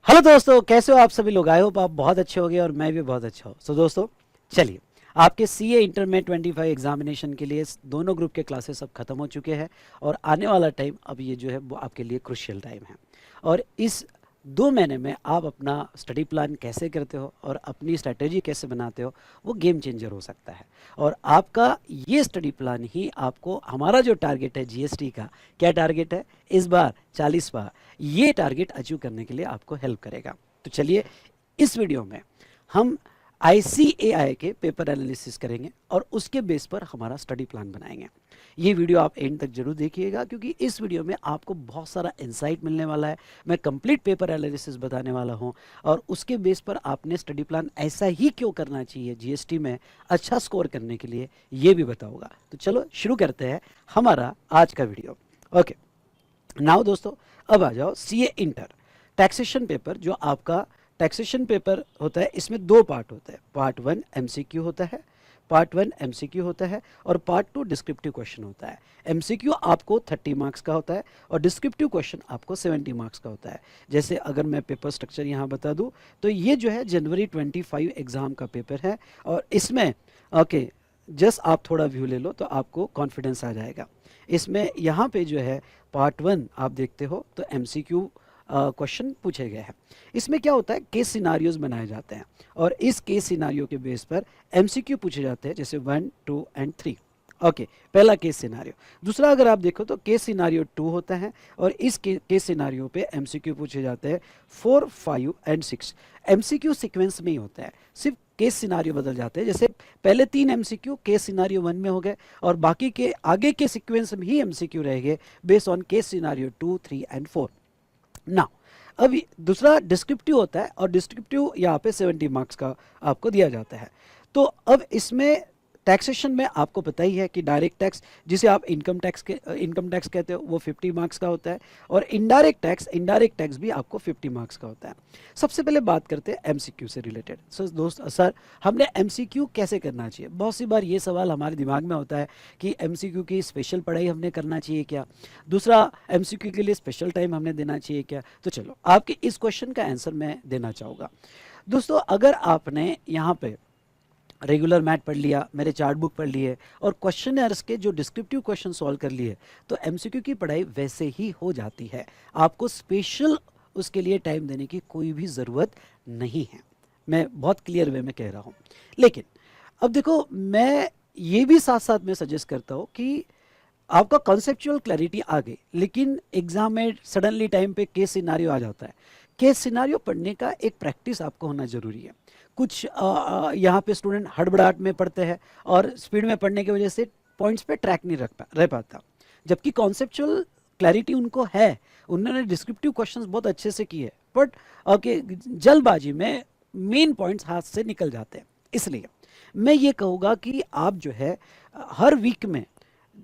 Hello दोस्तों, कैसे हो आप सभी लोग। आए हो आप बहुत अच्छे हो गए और मैं भी बहुत अच्छा हूँ। सो दोस्तों, चलिए, आपके सीए इंटर में 25 एग्जामिनेशन के लिए दोनों ग्रुप के क्लासेस अब ख़त्म हो चुके हैं और आने वाला टाइम अब ये जो है वो आपके लिए क्रुशियल टाइम है। और इस 2 महीने में आप अपना स्टडी प्लान कैसे करते हो और अपनी स्ट्रेटेजी कैसे बनाते हो, वो गेम चेंजर हो सकता है। और आपका ये स्टडी प्लान ही आपको, हमारा जो टारगेट है जीएसटी का, क्या टारगेट है इस बार, 40 बार, ये टारगेट अचीव करने के लिए आपको हेल्प करेगा। तो चलिए, इस वीडियो में हम आईसीएआई के पेपर एनालिसिस करेंगे और उसके बेस पर हमारा स्टडी प्लान बनाएंगे। ये वीडियो आप एंड तक जरूर देखिएगा, क्योंकि इस वीडियो में आपको बहुत सारा इंसाइट मिलने वाला है। मैं कंप्लीट पेपर एनालिसिस बताने वाला हूं और उसके बेस पर आपने स्टडी प्लान ऐसा ही क्यों करना चाहिए जीएसटी में अच्छा स्कोर करने के लिए, ये भी बताऊंगा। तो चलो शुरू करते हैं हमारा आज का वीडियो। ओके, नाउ दोस्तों, अब आ जाओ सीए इंटर टैक्सेशन पेपर। जो आपका टैक्सेशन पेपर होता है, इसमें 2 पार्ट होते हैं। पार्ट 1 एमसीक्यू होता है, पार्ट 1 एमसीक्यू होता है और पार्ट 2 डिस्क्रिप्टिव क्वेश्चन होता है। एमसीक्यू आपको 30 मार्क्स का होता है और डिस्क्रिप्टिव क्वेश्चन आपको 70 मार्क्स का होता है। जैसे अगर मैं पेपर स्ट्रक्चर यहाँ बता दूँ, तो ये जो है जनवरी 25 एग्ज़ाम का पेपर है और इसमें ओके, जस्ट आप थोड़ा व्यू ले लो तो आपको कॉन्फिडेंस आ जाएगा। इसमें यहाँ पे जो है पार्ट 1 आप देखते हो तो एमसीक्यू क्वेश्चन पूछे गए हैं। इसमें क्या होता है, केस सिनारियोज बनाए जाते हैं और इस केस सिनारियो के बेस पर एमसीक्यू पूछे जाते हैं, जैसे 1, 2 एंड 3। ओके, पहला केस सिनारियो। दूसरा अगर आप देखो तो केस सिनारियो 2 होता है और इस केस सिनारियो पे एमसीक्यू पूछे जाते हैं 4, 5 एंड 6। एमसीक्यू सीक्वेंस में ही होता है, सिर्फ केस सिनारियो बदल जाते हैं। जैसे पहले 3 एमसीक्यू केस सिनारियो 1 में हो गए और बाकी के आगे के सीक्वेंस में ही एमसीक्यू रहेंगे based on case scenario 2, 3 and 4 ना। अब दूसरा डिस्क्रिप्टिव होता है और डिस्क्रिप्टिव यहाँ पे 70 मार्क्स का आपको दिया जाता है। तो अब इसमें टैक्सेशन में आपको पता ही है कि डायरेक्ट टैक्स, जिसे आप इनकम टैक्स कहते हो, वो 50 मार्क्स का होता है और इनडायरेक्ट टैक्स भी आपको 50 मार्क्स का होता है। सबसे पहले बात करते हैं एमसीक्यू से रिलेटेड। सर, हमने एमसीक्यू कैसे करना चाहिए। बहुत सी बार ये सवाल हमारे दिमाग में होता है कि एमसीक्यू की स्पेशल पढ़ाई हमने करना चाहिए क्या, दूसरा एमसीक्यू के लिए स्पेशल टाइम हमने देना चाहिए क्या। तो चलो, आपके इस क्वेश्चन का आंसर मैं देना चाहूँगा। दोस्तों, अगर आपने यहाँ पे रेगुलर मैथ पढ़ लिया, मेरे चार्ट बुक पढ़ लिए और क्वेश्चनर्स के जो डिस्क्रिप्टिव क्वेश्चन सॉल्व कर लिए, तो एमसीक्यू की पढ़ाई वैसे ही हो जाती है। आपको स्पेशल उसके लिए टाइम देने की कोई भी ज़रूरत नहीं है। मैं बहुत क्लियर वे में कह रहा हूँ। लेकिन अब देखो, मैं ये भी साथ साथ में सजेस्ट करता हूँ कि आपका कॉन्सेप्चुअल क्लैरिटी आ गई, लेकिन एग्जाम में सडनली टाइम पे केस सिनारियो आ जाता है। केस सिनारियो पढ़ने का एक प्रैक्टिस आपको होना जरूरी है। कुछ यहाँ पे स्टूडेंट हड़बड़ाहट में पढ़ते हैं और स्पीड में पढ़ने की वजह से पॉइंट्स पे ट्रैक नहीं रह पाता, जबकि कॉन्सेप्चुअल क्लैरिटी उनको है। उन्होंने डिस्क्रिप्टिव क्वेश्चंस बहुत अच्छे से किए, बट ओके, जल्दबाजी में मेन पॉइंट्स हाथ से निकल जाते हैं। इसलिए मैं ये कहूँगा कि आप जो है हर वीक में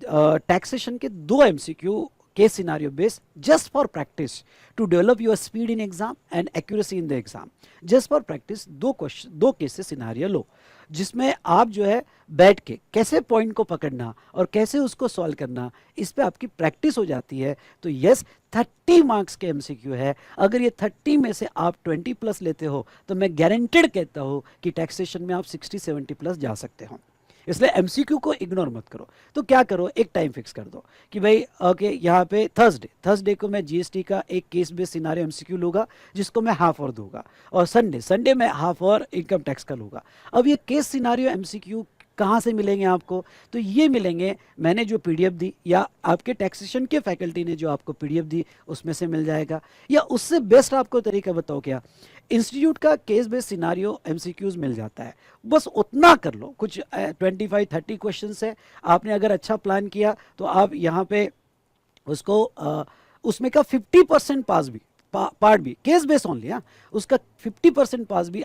टैक्सेशन के 2 MCQ case scenario base, just for practice to develop your speed in exam and accuracy in the exam. Just for practice 2 cases scenario लो, जिसमें आप जो है बैठ के कैसे पॉइंट को पकड़ना और कैसे उसको सॉल्व करना, इस पे आपकी प्रैक्टिस हो जाती है। तो यस, 30 मार्क्स के एमसीक्यू है। अगर ये 30 में से आप 20 प्लस लेते हो तो मैं गारंटेड कहता हूँ कि टैक्सेशन में आप 60-70 प्लस जा सकते हो। इसलिए एमसीक्यू को इग्नोर मत करो। तो क्या करो, एक टाइम फिक्स कर दो कि भाई ओके, यहाँ पे थर्सडे को मैं जीएसटी का एक केस बेस्ड सिनारियो एमसीक्यू लूंगा, जिसको मैं हाफ और दूंगा, और संडे मैं हाफ और इनकम टैक्स का लूंगा। अब ये केस सिनारियो एमसीक्यू कहाँ से मिलेंगे आपको, तो ये मिलेंगे, मैंने जो पीडीएफ दी या आपके टैक्सेशन के फैकल्टी ने जो आपको पीडीएफ दी उसमें से मिल जाएगा, या उससे बेस्ट आपको तरीका बताओ क्या, इंस्टीट्यूट का केस बेस्ड सिनारियो एमसीक्यूज मिल जाता है। बस उतना कर लो, कुछ 25-30 क्वेश्चन है। आपने अगर अच्छा प्लान किया तो आप यहाँ पे उसको उसमें का 50% पास भी, पार्ट भी केस बेस ओनली, हाँ, उसका 50% पास भी,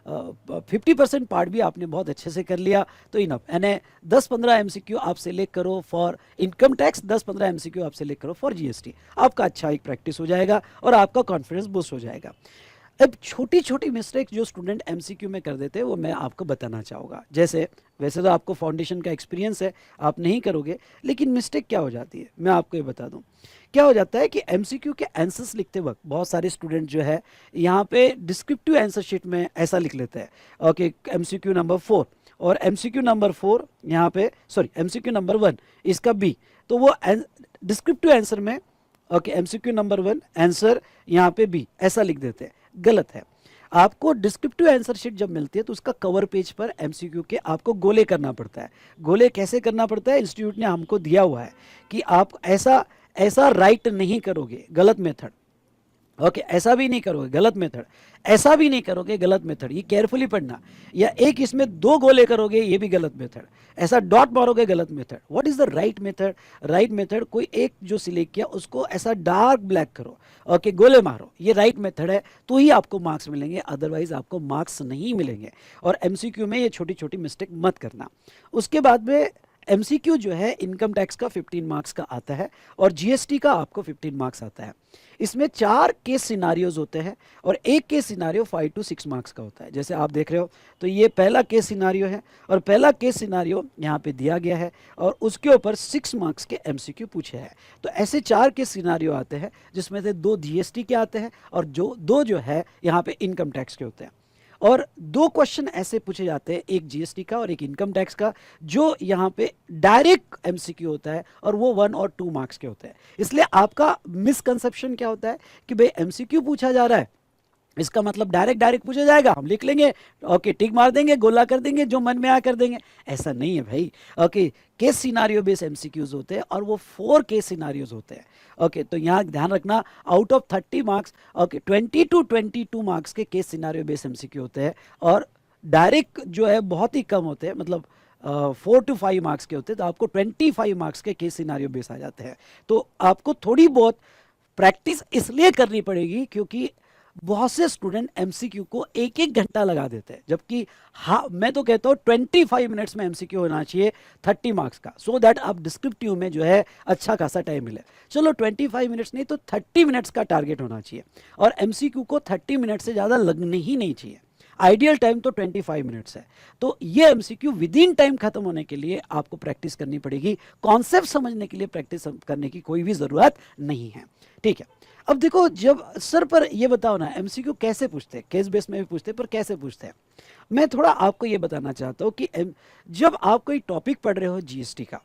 50% पार्ट भी आपने बहुत अच्छे से कर लिया तो इनफ। यानी 10-15 एमसीक्यू आप सेलेक्ट करो फॉर इनकम टैक्स, 10-15 एमसीक्यू आप सेलेक्ट करो फॉर जीएसटी। आपका अच्छा एक प्रैक्टिस हो जाएगा और आपका कॉन्फिडेंस बूस्ट हो जाएगा। अब छोटी छोटी मिस्टेक जो स्टूडेंट एमसीक्यू में कर देते हैं वो मैं आपको बताना चाहूँगा। जैसे वैसे तो आपको फाउंडेशन का एक्सपीरियंस है, आप नहीं करोगे, लेकिन मिस्टेक क्या हो जाती है मैं आपको ये बता दूं। क्या हो जाता है कि एमसीक्यू के आंसर्स लिखते वक्त बहुत सारे स्टूडेंट जो है यहाँ पे डिस्क्रिप्टिव आंसर शीट में ऐसा लिख लेते हैं, ओके एमसीक्यू नंबर 4 और एमसीक्यू नंबर 4 यहाँ पे, सॉरी एमसीक्यू नंबर 1 इसका बी, तो वो डिस्क्रिप्टिव आंसर में ओके एमसीक्यू नंबर 1 आंसर यहाँ पे बी ऐसा लिख देते हैं। गलत है। आपको डिस्क्रिप्टिव आंसर शीट जब मिलती है तो उसका कवर पेज पर एमसीक्यू के आपको गोले करना पड़ता है। गोले कैसे करना पड़ता है, इंस्टीट्यूट ने हमको दिया हुआ है कि आप ऐसा ऐसा राइट नहीं करोगे, गलत मेथड, ओके ऐसा भी नहीं करोगे, गलत मेथड, ऐसा भी नहीं करोगे, गलत मेथड, ये केयरफुली पढ़ना। या एक इसमें दो गोले करोगे, ये भी गलत मेथड, ऐसा डॉट मारोगे, गलत method. What is the right method? Right method कोई एक जो सिलेक्ट किया उसको ऐसा डार्क ब्लैक करो, ओके गोले मारो, ये राइट मेथड है, तो ही आपको मार्क्स मिलेंगे, अदरवाइज आपको मार्क्स नहीं मिलेंगे। और एमसीक्यू में ये छोटी छोटी मिस्टेक मत करना। उसके बाद में एमसीक्यू जो है इनकम टैक्स का 15 मार्क्स का आता है और जीएसटी का आपको 15 मार्क्स आता है। इसमें 4 केस सिनारियोज होते हैं और एक केस सिनारियो 5 to 6 मार्क्स का होता है। जैसे आप देख रहे हो तो ये पहला केस सिनारियो है और पहला केस सिनारियो यहाँ पे दिया गया है और उसके ऊपर 6 मार्क्स के एमसीक्यू पूछे हैं। तो ऐसे 4 केस सिनारियो आते हैं जिसमें से 2 जीएसटी के आते हैं और दो जो है यहाँ पे इनकम टैक्स के होते हैं। और 2 क्वेश्चन ऐसे पूछे जाते हैं, एक जीएसटी का और एक इनकम टैक्स का, जो यहाँ पे डायरेक्ट एमसीक्यू होता है और वो 1 और 2 मार्क्स के होते हैं। इसलिए आपका मिसकंसेप्शन क्या होता है कि भाई एमसीक्यू पूछा जा रहा है, इसका मतलब डायरेक्ट डायरेक्ट पूछा जाएगा, हम लिख लेंगे, ओके टिक मार देंगे, गोला कर देंगे, जो मन में आया कर देंगे। ऐसा नहीं है भाई। Okay case scenario based MCQs होते हैं और वो 4 केस सिनारियोज होते हैं। ओके तो यहाँ ध्यान रखना, out of 30 marks okay 20 to 22 marks के केस सिनारियो बेस्ड एमसीक्यू होते हैं और डायरेक्ट जो है बहुत ही कम होते हैं, मतलब 4 to 5 मार्क्स के होते हैं। तो आपको 25 मार्क्स के केस सिनारियो बेस आ जाते हैं। तो आपको थोड़ी बहुत प्रैक्टिस इसलिए करनी पड़ेगी क्योंकि बहुत से स्टूडेंट एमसीक्यू को एक एक घंटा लगा देते हैं, जबकि हाँ मैं तो कहता हूँ 25 मिनट्स में एमसीक्यू होना चाहिए 30 मार्क्स का, सो दैट आप डिस्क्रिप्टिव में जो है अच्छा खासा टाइम मिले। चलो 25 मिनट्स नहीं तो 30 मिनट्स का टारगेट होना चाहिए और एमसीक्यू को 30 मिनट से ज़्यादा लगने ही नहीं चाहिए। आइडियल टाइम तो 25 मिनट्स है। तो ये एमसीक्यू विद इन टाइम खत्म होने के लिए आपको प्रैक्टिस करनी पड़ेगी, कॉन्सेप्ट समझने के लिए प्रैक्टिस करने की कोई भी ज़रूरत नहीं है। ठीक है, अब देखो जब सर पर ये बताओ ना एमसीक्यू कैसे पूछते हैं, केस बेस में भी पूछते हैं पर कैसे पूछते हैं, मैं थोड़ा आपको ये बताना चाहता हूँ कि जब आप कोई टॉपिक पढ़ रहे हो जीएसटी का,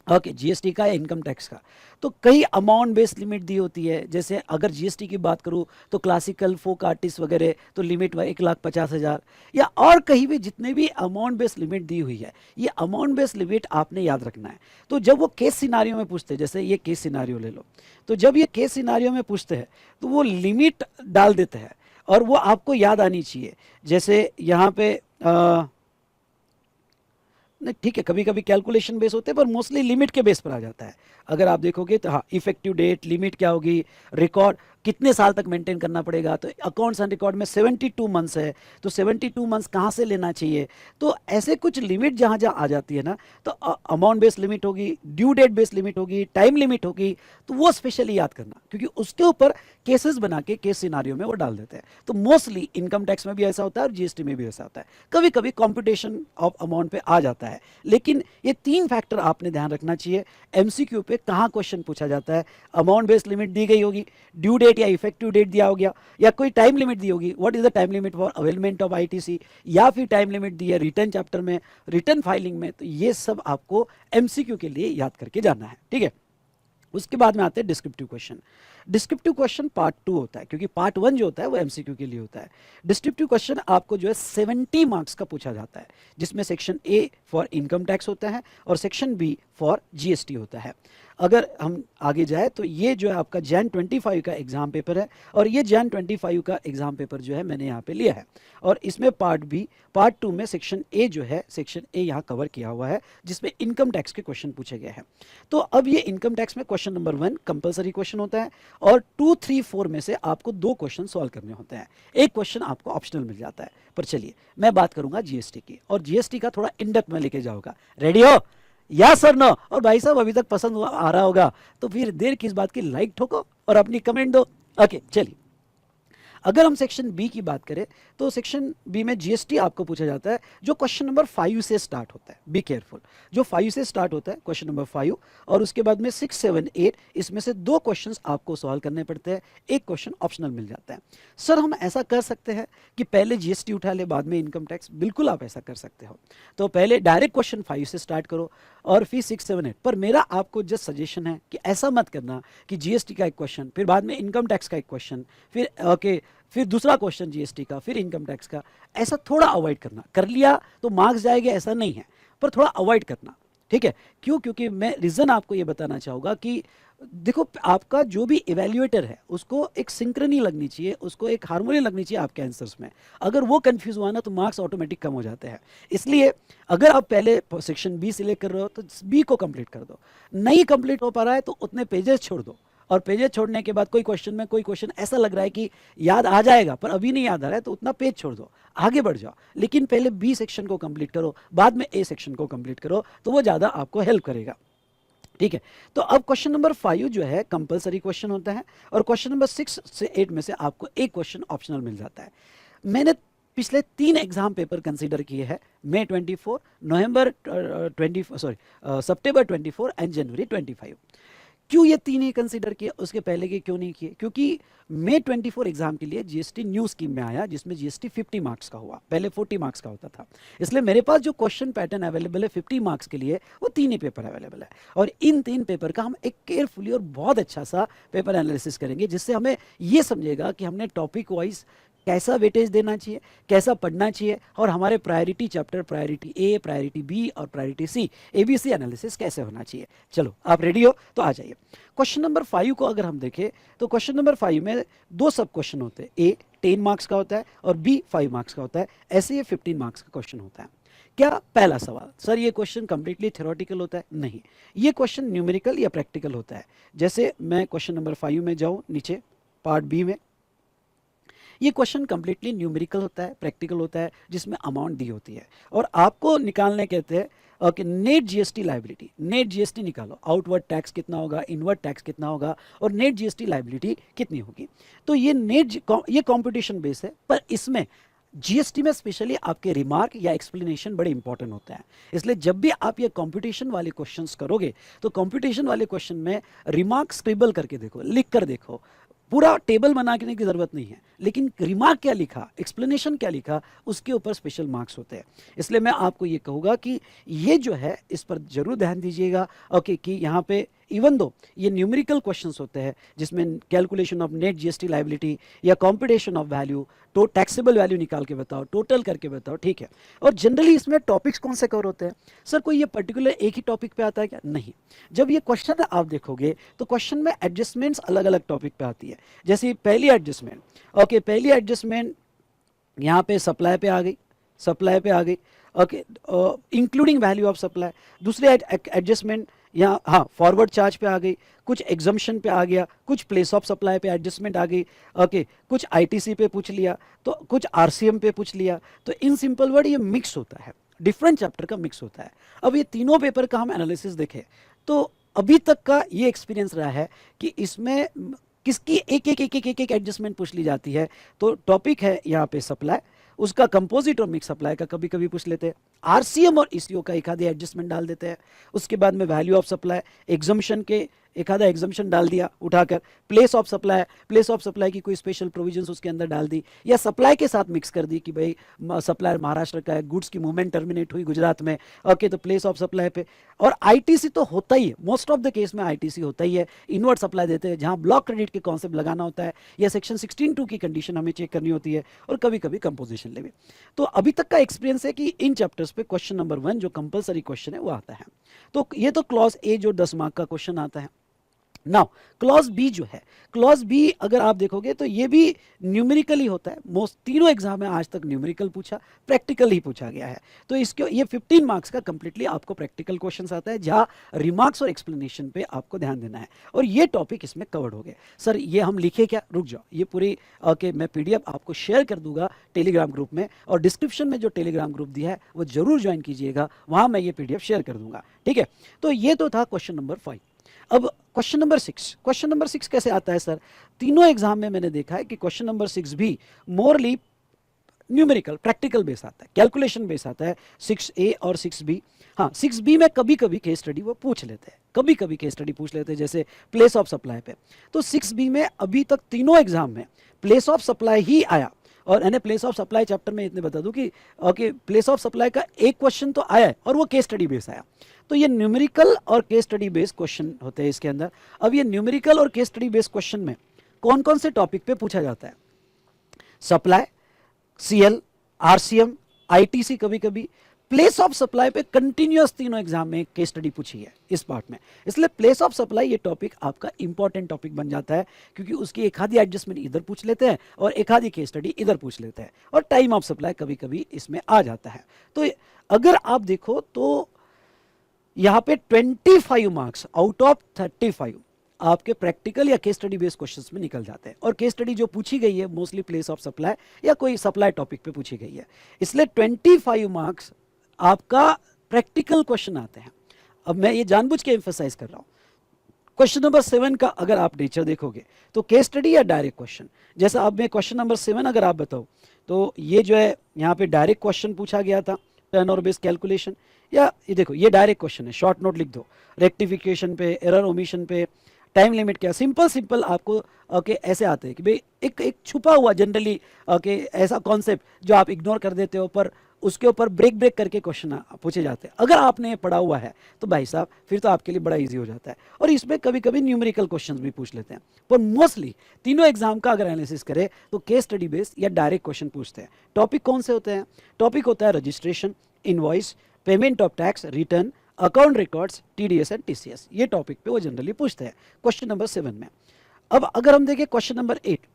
ओके जीएसटी का या इनकम टैक्स का, तो कई अमाउंट बेस्ड लिमिट दी होती है। जैसे अगर जीएसटी की बात करूँ तो क्लासिकल फोक आर्टिस्ट वगैरह तो लिमिट 1,50,000 या और कहीं भी जितने भी अमाउंट बेस्ड लिमिट दी हुई है, ये अमाउंट बेस्ड लिमिट आपने याद रखना है। तो जब वो केस सिनारियो में पूछते हैं, जैसे ये केस सिनारियो ले लो, तो जब ये केस सिनारियो में पूछते हैं तो वो लिमिट डाल देते हैं और वो आपको याद आनी चाहिए। जैसे यहाँ पे नहीं ठीक है, कभी कभी कैलकुलेशन बेस होते हैं पर मोस्टली लिमिट के बेस पर आ जाता है। अगर आप देखोगे तो हाँ इफेक्टिव डेट, लिमिट क्या होगी, रिकॉर्ड कितने साल तक मेंटेन करना पड़ेगा, तो अकाउंट्स एंड रिकॉर्ड में 72 मंथ्स है, तो 72 मंथ्स कहाँ से लेना चाहिए। तो ऐसे कुछ लिमिट जहाँ जहाँ आ जाती है ना, तो अमाउंट बेस्ड लिमिट होगी, ड्यू डेट बेस्ड लिमिट होगी, टाइम लिमिट होगी, तो वो स्पेशली याद करना क्योंकि उसके ऊपर केसेस बना के केस सिनारियो में वो डाल देते हैं। तो मोस्टली इनकम टैक्स में भी ऐसा होता है और जीएसटी में भी ऐसा होता है, कभी कभी कॉम्पिटिशन ऑफ अमाउंट पे आ जाता है। लेकिन ये 3 फैक्टर आपने ध्यान रखना चाहिए एमसीक्यू पे, कहाँ क्वेश्चन पूछा जाता है, अमाउंट बेस्ड लिमिट दी गई होगी, ड्यू डेट या इफेक्टिव डेट दिया हो गया, या कोई टाइम लिमिट दी होगी, what is the time limit for availment of ITC, या फिर टाइम लिमिट दी है रिटर्न चैप्टर में, रिटर्न फाइलिंग में। तो ये सब आपको एमसीक्यू के लिए याद करके जाना है। ठीक है, उसके बाद में आते हैं descriptive question. Descriptive question part 2 होता है क्योंकि पार्ट 1 जो होता है वो एमसीक्यू के लिए होता है। डिस्क्रिप्टिव क्वेश्चन आपको जो है 70 मार्क्स का पूछा जाता है, जिसमें section A for income tax होता है और सेक्शन बी फॉर जीएसटी होता है। अगर हम आगे जाए तो ये जो है आपका जैन 25 का एग्जाम पेपर है और ये जैन 25 का एग्जाम पेपर जो है मैंने यहाँ पे लिया है और इसमें पार्ट 2 में सेक्शन ए जो है, सेक्शन ए यहाँ कवर किया हुआ है जिसमें इनकम टैक्स के क्वेश्चन पूछे गए हैं। तो अब ये इनकम टैक्स में क्वेश्चन नंबर 1 कंपलसरी क्वेश्चन होता है और 2, 3, 4 में से आपको 2 क्वेश्चन सॉल्व करने होते हैं, एक क्वेश्चन आपको ऑप्शनल मिल जाता है। पर चलिए मैं बात करूंगा जीएसटी की और जीएसटी का थोड़ा इन डेप्थ में लेके जाऊंगा। रेडी हो? या सर नो? और भाई साहब अभी तक पसंद आ रहा होगा तो फिर देर किस बात की, लाइक ठोको और अपनी कमेंट दो। ओके चलिए अगर हम सेक्शन बी की बात करें तो सेक्शन बी में जीएसटी आपको पूछा जाता है जो क्वेश्चन नंबर 5 से स्टार्ट होता है। बी केयरफुल, जो 5 से स्टार्ट होता है क्वेश्चन नंबर 5, और उसके बाद में 6, 7, 8 इसमें से 2 क्वेश्चंस आपको सॉल्व करने पड़ते हैं, एक क्वेश्चन ऑप्शनल मिल जाता है। सर हम ऐसा कर सकते हैं कि पहले जीएसटी उठा ले बाद में इनकम टैक्स? बिल्कुल आप ऐसा कर सकते हो। तो पहले डायरेक्ट क्वेश्चन 5 से स्टार्ट करो और फिर 6, 7, 8। पर मेरा आपको जस्ट सजेशन है कि ऐसा मत करना कि जीएसटी का एक क्वेश्चन, फिर बाद में इनकम टैक्स का एक क्वेश्चन, फिर दूसरा क्वेश्चन जीएसटी का, फिर इनकम टैक्स का। ऐसा थोड़ा अवॉइड करना। कर लिया तो मार्क्स जाएंगे ऐसा नहीं है, पर थोड़ा अवॉइड करना, ठीक है? क्यों? क्योंकि मैं रीज़न आपको ये बताना चाहूँगा कि देखो आपका जो भी इवेल्युएटर है उसको एक सिंक्रनी लगनी चाहिए, उसको एक हार्मोनी लगनी चाहिए आपके आंसर्स में। अगर वो कंफ्यूज हुआ ना तो मार्क्स ऑटोमेटिक कम हो जाते हैं। इसलिए अगर आप पहले सेक्शन बी सिलेक्ट कर रहे हो तो बी को कंप्लीट कर दो। नहीं कंप्लीट हो पा रहा है तो उतने पेजेस छोड़ दो, और पेजेस छोड़ने के बाद कोई क्वेश्चन ऐसा लग रहा है कि याद आ जाएगा पर अभी नहीं याद आ रहा है तो उतना पेज छोड़ दो, आगे बढ़ जाओ। लेकिन पहले बी सेक्शन को कंप्लीट करो, बाद में ए सेक्शन को कंप्लीट करो, तो वो ज़्यादा आपको हेल्प करेगा, ठीक है? तो अब क्वेश्चन नंबर 5 जो है कंपलसरी क्वेश्चन होता है, और क्वेश्चन नंबर 6 से 8 में से आपको एक क्वेश्चन ऑप्शनल मिल जाता है। मैंने पिछले 3 एग्जाम पेपर कंसीडर किए हैं, मई 24, नवंबर 20, सितंबर 24 एंड जनवरी 25। क्यों ये 3 ही कंसीडर किए, उसके पहले के क्यों नहीं किए? क्योंकि मई 24 एग्जाम के लिए जीएसटी न्यू स्कीम में आया जिसमें जीएसटी 50 मार्क्स का हुआ, पहले 40 मार्क्स का होता था। इसलिए मेरे पास जो क्वेश्चन पैटर्न अवेलेबल है 50 मार्क्स के लिए वो 3 ही पेपर अवेलेबल है, और इन 3 पेपर का हम एक केयरफुली और बहुत अच्छा सा पेपर एनालिसिस करेंगे जिससे हमें ये समझेगा कि हमने टॉपिक वाइज कैसा वेटेज देना चाहिए, कैसा पढ़ना चाहिए, और हमारे प्रायोरिटी चैप्टर, प्रायोरिटी ए, प्रायोरिटी बी और प्रायोरिटी सी, एबीसी एनालिसिस कैसे होना चाहिए। चलो आप रेडी हो तो आ जाइए। क्वेश्चन नंबर 5 को अगर हम देखें तो क्वेश्चन नंबर 5 में 2 सब क्वेश्चन होते हैं, ए 10 मार्क्स का होता है और बी 5 मार्क्स का होता है। ऐसे ये 15 मार्क्स का क्वेश्चन होता है। क्या? पहला सवाल, सर ये क्वेश्चन कंप्लीटली थ्योरेटिकल होता है? नहीं, ये क्वेश्चन न्यूमेरिकल या प्रैक्टिकल होता है। जैसे मैं क्वेश्चन नंबर 5 में जाऊँ नीचे पार्ट बी में, ये क्वेश्चन कंप्लीटली न्यूमेरिकल होता है, प्रैक्टिकल होता है, जिसमें अमाउंट दी होती है और आपको निकालने कहते हैं कि net GST liability. Net GST निकालो, आउटवर्ड टैक्स कितना होगा, इनवर्ड टैक्स कितना होगा, और नेट जीएसटी लायबिलिटी कितनी होगी। तो ये कंपटीशन बेस है, पर इसमें जीएसटी में स्पेशली आपके रिमार्क या एक्सप्लेनेशन बड़े इंपॉर्टेंट होते हैं। इसलिए जब भी आप ये कंपटीशन वाले क्वेश्चंस करोगे तो कंपटीशन वाले क्वेश्चन में रिमार्क स्क्रिबल करके देखो, लिख कर देखो। पूरा टेबल बनाने की जरूरत नहीं है, लेकिन रिमार्क क्या लिखा, एक्सप्लेनेशन क्या लिखा, उसके ऊपर स्पेशल मार्क्स होते हैं। इसलिए मैं आपको ये कहूँगा कि ये जो है इस पर जरूर ध्यान दीजिएगा। ओके, कि यहाँ पे इवन दो ये न्यूमेरिकल क्वेश्चंस होते हैं जिसमें calculation of net GST liability या कॉम्पिटिशन ऑफ वैल्यू, तो टैक्सेबल वैल्यू निकाल के बताओ, टोटल करके बताओ, ठीक है। और जनरली इसमें टॉपिक्स कौन से कवर होते हैं? सर कोई ये पर्टिकुलर एक ही टॉपिक पे आता है क्या? नहीं। जब ये क्वेश्चन आप देखोगे तो क्वेश्चन में एडजस्टमेंट्स अलग अलग टॉपिक पे आती है। जैसे पहली एडजस्टमेंट, ओके, पहली एडजस्टमेंट यहाँ पे सप्लाई पे आ गई, सप्लाई पे आ गई, okay, including value of supply. दूसरी एडजस्टमेंट यहाँ, हाँ, फॉरवर्ड चार्ज पे आ गई, कुछ एग्जम्पशन पे आ गया, कुछ प्लेस ऑफ सप्लाई पे एडजस्टमेंट आ गई, ओके, कुछ आईटीसी पे पूछ लिया, तो कुछ आरसीएम पे पूछ लिया। तो इन सिंपल वर्ड ये मिक्स होता है, डिफरेंट चैप्टर का मिक्स होता है। अब ये तीनों पेपर का हम एनालिसिस देखें तो अभी तक का ये एक्सपीरियंस रहा है कि इसमें किसकी एक एक एक एक एक एक एडजस्टमेंट पूछ ली जाती है। तो टॉपिक है यहाँ पे सप्लाई, उसका कंपोजिट और मिक्स सप्लाई का कभी कभी पूछ लेते हैं, आरसीएम और ईसीओ का एक आधे एडजस्टमेंट डाल देते हैं। उसके बाद में वैल्यू ऑफ सप्लाई, एग्जम्पशन के एक आधा एग्जम्पशन डाल दिया उठाकर, place of supply, place of supply की कोई स्पेशल प्रोविजंस उसके अंदर डाल दी, या सप्लाई के साथ मिक्स कर दी कि भाई सप्लायर महाराष्ट्र का है, गुड्स की मूवमेंट टर्मिनेट हुई गुजरात में, ओके, तो प्लेस ऑफ सप्लाई पे। और आईटीसी तो होता ही है, मोस्ट ऑफ द केस में आईटीसी होता ही है। इनवर्ट सप्लाई देते हैं जहां ब्लॉक क्रेडिट के कॉन्सेप्ट लगाना होता है, या सेक्शन 16(2) की कंडीशन हमें चेक करनी होती है, और कभी कभी कंपोजिशन लेवल। तो अभी तक का एक्सपीरियंस है कि इन चैप्टर्स पे क्वेश्चन नंबर 1 जो कंपलसरी क्वेश्चन है वो आता है। तो ये तो क्लॉज ए जो 10 मार्क का क्वेश्चन आता है। नाउ क्लॉज बी जो है, क्लॉज बी अगर आप देखोगे तो ये भी न्यूमेरिकल ही होता है। मोस्ट तीनों एग्जाम में आज तक न्यूमेरिकल पूछा, प्रैक्टिकल ही पूछा गया है। तो इसके ये 15 मार्क्स का कंप्लीटली आपको प्रैक्टिकल क्वेश्चंस आता है जहां रिमार्क्स और एक्सप्लेनेशन पे आपको ध्यान देना है, और ये टॉपिक इसमें कवर्ड हो गए। सर ये हम लिखे क्या? रुक जाओ, ये पूरी ओके मैं पीडीएफ आपको शेयर कर दूंगा टेलीग्राम ग्रुप में, और डिस्क्रिप्शन में जो टेलीग्राम ग्रुप दिया है वो जरूर ज्वाइन कीजिएगा, वहां मैं ये पीडीएफ शेयर कर दूंगा, ठीक है। तो ये तो था क्वेश्चन नंबर 5। अब क्वेश्चन नंबर 6 कैसे आता है सर? तीनों एग्जाम में मैंने देखा है कि क्वेश्चन नंबर 6 भी मोरली न्यूमेरिकल प्रैक्टिकल बेस आता है, कैलकुलेशन बेस आता है, 6A और 6B। हाँ, 6B में कभी कभी केस स्टडी वो पूछ लेते हैं, कभी कभी केस स्टडी पूछ लेते हैं, जैसे प्लेस ऑफ सप्लाई पे। तो 6B में अभी तक तीनों एग्जाम में प्लेस ऑफ सप्लाई ही आया। और मैंने प्लेस ऑफ सप्लाई चैप्टर में इतने बता दूं कि ओके, प्लेस ऑफ सप्लाई का एक क्वेश्चन तो आया है और वो केस स्टडी बेस आया। तो ये न्यूमेरिकल और केस स्टडी बेस्ड क्वेश्चन होते हैं इसके अंदर। अब ये न्यूमेरिकल और केस स्टडी बेस्ड क्वेश्चन में कौन कौन से टॉपिक पे पूछा जाता है? सप्लाई, सीएल, आरसीएम, आईटीसी, कभी कभी प्लेस ऑफ सप्लाई पे कंटिन्यूअस तीनों एग्जाम में केस स्टडी पूछी है इस पार्ट में। इसलिए प्लेस ऑफ सप्लाई ये टॉपिक आपका इंपॉर्टेंट टॉपिक बन जाता है, क्योंकि उसकी एक आधी एडजस्टमेंट इधर पूछ लेते हैं और एक आधी केस स्टडी इधर पूछ लेते हैं, और टाइम ऑफ सप्लाई कभी कभी इसमें आ जाता है। तो अगर आप देखो तो यहाँ पे 25 मार्क्स आउट ऑफ 35 आपके प्रैक्टिकल या केस स्टडी बेस्ड क्वेश्चंस में निकल जाते हैं। और केस स्टडी जो पूछी गई है मोस्टली प्लेस ऑफ सप्लाई या कोई सप्लाई टॉपिक पे पूछी गई है, इसलिए 25 मार्क्स आपका प्रैक्टिकल क्वेश्चन आते हैं। अब मैं ये जानबूझ के एम्फसाइज कर रहा हूँ, क्वेश्चन नंबर 7 का अगर आप नेचर देखोगे तो केस स्टडी या डायरेक्ट क्वेश्चन, जैसा अब मैं क्वेश्चन नंबर 7 अगर आप बताओ तो ये जो है यहाँ पे डायरेक्ट क्वेश्चन पूछा गया था, टर्नओवर बेस्ड कैलकुलेशन। या ये देखो, ये डायरेक्ट क्वेश्चन है, शॉर्ट नोट लिख दो, रेक्टिफिकेशन पे, एरर ओमिशन पे, टाइम लिमिट क्या, सिंपल आपको ओके ऐसे आते हैं कि भाई एक छुपा हुआ जनरली ओके ऐसा कॉन्सेप्ट जो आप इग्नोर कर देते हो, पर उसके ऊपर ब्रेक करके क्वेश्चन पूछे जाते हैं। अगर आपने पढ़ा हुआ है तो भाई साहब फिर तो आपके लिए बड़ा इजी हो जाता है। और इसमें कभी कभी न्यूमेरिकल क्वेश्चंस भी पूछ लेते हैं, पर मोस्टली तीनों एग्जाम का अगर एनालिसिस करें तो केस स्टडी बेस्ड या डायरेक्ट क्वेश्चन पूछते हैं। टॉपिक कौन से होते हैं? टॉपिक होता है registration, invoice, payment of tax, return, account records, TDS and TCS. ये टॉपिक पे वो जनरली पूछते हैं क्वेश्चन नंबर 7 में। अब अगर हम देखें क्वेश्चन नंबर 8,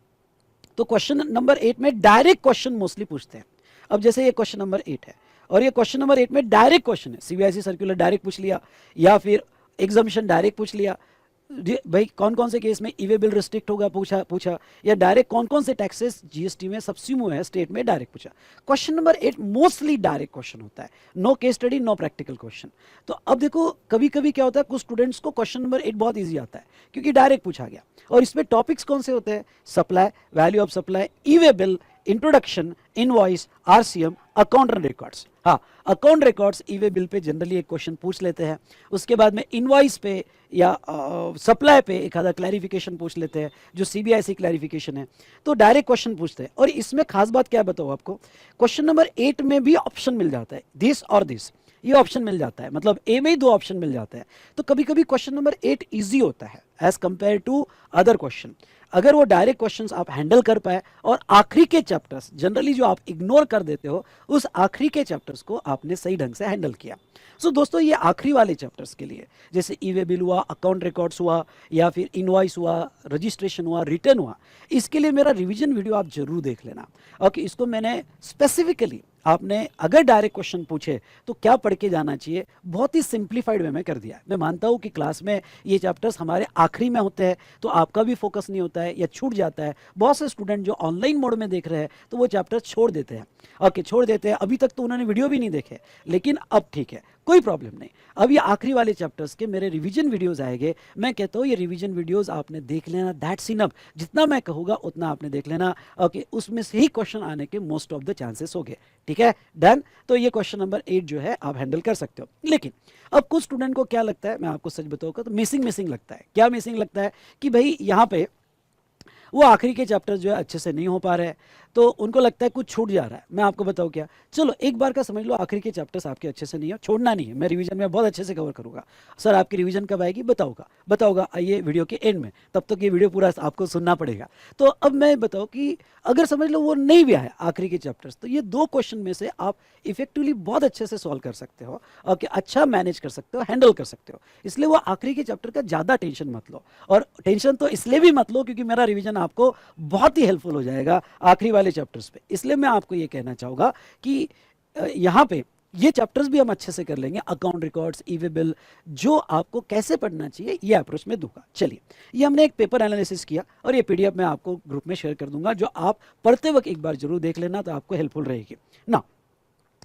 तो क्वेश्चन नंबर 8 में डायरेक्ट क्वेश्चन मोस्टली पूछते हैं। अब जैसे ये क्वेश्चन नंबर 8 है और ये क्वेश्चन नंबर 8 में डायरेक्ट क्वेश्चन है, सीबीएसई सर्कुलर डायरेक्ट पूछ लिया या फिर एग्जामिशन डायरेक्ट पूछ लिया, भाई कौन कौन से केस में ईवे बिल रिस्ट्रिक्ट होगा पूछा, या डायरेक्ट कौन कौन से टैक्सेस जीएसटी में सबस्यूम हुए हैं स्टेट में, डायरेक्ट पूछा। Question number 8 mostly direct question होता है, no case study, no practical question. तो अब देखो कभी कभी क्या होता है, कुछ स्टूडेंट्स को क्वेश्चन नंबर 8 बहुत ईजी आता है क्योंकि डायरेक्ट पूछा गया, और इसमें टॉपिक्स कौन से होते हैं? Supply, value of supply, e way bill, introduction, invoice, RCM, account and records. हाँ, अकाउंट रिकॉर्ड्स ईवे बिल पे जनरली एक क्वेश्चन पूछ लेते हैं, उसके बाद में इनवॉइस पे या सप्लाई पे एक आधा क्लैरिफिकेशन पूछ लेते हैं जो सीबीआईसी क्लैरिफिकेशन है। तो डायरेक्ट क्वेश्चन पूछते हैं। और इसमें खास बात क्या बताओ आपको, क्वेश्चन नंबर 8 में भी ऑप्शन मिल जाता है, दिस और दिस, ये ऑप्शन मिल जाता है, मतलब ए में ही 2 ऑप्शन मिल जाता है। तो कभी कभी क्वेश्चन नंबर 8 इजी होता है as compare to other question, अगर वो डायरेक्ट क्वेश्चंस आप हैंडल कर पाए और आखिरी के चैप्टर्स जनरली जो आप इग्नोर कर देते हो, उस आखिरी के चैप्टर्स को आपने सही ढंग से हैंडल किया। सो दोस्तों, ये आखिरी वाले चैप्टर्स के लिए, जैसे ई वे बिल हुआ, अकाउंट रिकॉर्ड्स हुआ, या फिर इनवॉइस हुआ, रजिस्ट्रेशन हुआ, रिटर्न हुआ, इसके लिए मेरा रिवीजन वीडियो आप जरूर देख लेना। ओके, इसको मैंने स्पेसिफिकली आपने अगर डायरेक्ट क्वेश्चन पूछे तो क्या पढ़ के जाना चाहिए, बहुत ही सिंप्लीफाइड वे में कर दिया है। मैं मानता हूँ कि क्लास में ये चैप्टर्स हमारे आखिरी में होते हैं तो आपका भी फोकस नहीं होता है या छूट जाता है। बहुत से स्टूडेंट जो ऑनलाइन मोड में देख रहे हैं तो वो चैप्टर्स छोड़ देते हैं। ओके, छोड़ देते हैं, अभी तक तो उन्होंने वीडियो भी नहीं देखे, लेकिन अब ठीक है, कोई प्रॉब्लम नहीं। अब ये आखिरी वाले चैप्टर्स के मेरे रिवीजन वीडियोस आएंगे। मैं कहता हूँ ये रिवीजन वीडियोस आपने देख लेना, दैट्स इनफ। जितना मैं कहूँगा उतना आपने देख लेना। ओके, उसमें से ही क्वेश्चन आने के मोस्ट ऑफ द चांसेस हो गए। ठीक है, डन। तो ये क्वेश्चन नंबर 8 जो है आप हैंडल कर सकते हो। लेकिन अब कुछ स्टूडेंट को क्या लगता है, मैं आपको सच बताऊंगा तो मिसिंग लगता है। क्या मिसिंग लगता है कि भाई यहाँ पे वो आखिरी के चैप्टर जो है अच्छे से नहीं हो पा रहे हैं, तो उनको लगता है कुछ छूट जा रहा है। मैं आपको बताऊं क्या, चलो एक बार का समझ लो आखिरी के चैप्टर्स आपके अच्छे से नहीं है, छोड़ना नहीं है, मैं रिवीजन में बहुत अच्छे से कवर करूंगा। सर आपकी रिवीजन कब आएगी, बताऊंगा आइए वीडियो के एंड में, तब तक ये वीडियो पूरा आपको सुनना पड़ेगा। तो अब मैं बताऊँ कि अगर समझ लो वो नहीं भी आया आखिरी के चैप्टर्स, तो ये 2 क्वेश्चन में से आप इफेक्टिवली बहुत अच्छे से सॉल्व कर सकते हो, ओके, अच्छा मैनेज कर सकते हो, हैंडल कर सकते हो। इसलिए वो आखिरी के चैप्टर का ज़्यादा टेंशन मत लो, और टेंशन तो इसलिए भी मत लो क्योंकि मेरा रिवीजन आपको बहुत ही हेल्पफुल हो जाएगा आखिरी वाले चैप्टर्स पे। इसलिए मैं आपको ये कहना चाहूँगा कि यहाँ पे ये चैप्टर्स भी हम अच्छे से कर लेंगे, account records, e way bill, जो आपको कैसे पढ़ना चाहिए ये अप्रोच में दूंगा। चलिए, ये हमने एक पेपर एनालिसिस किया और ये पीडीएफ मैं आपको ग्रुप में शेयर कर दूंगा, जो आप पढ़ते वक्त एक बार जरूर देख लेना, तो आपको हेल्पफुल रहेगी ना।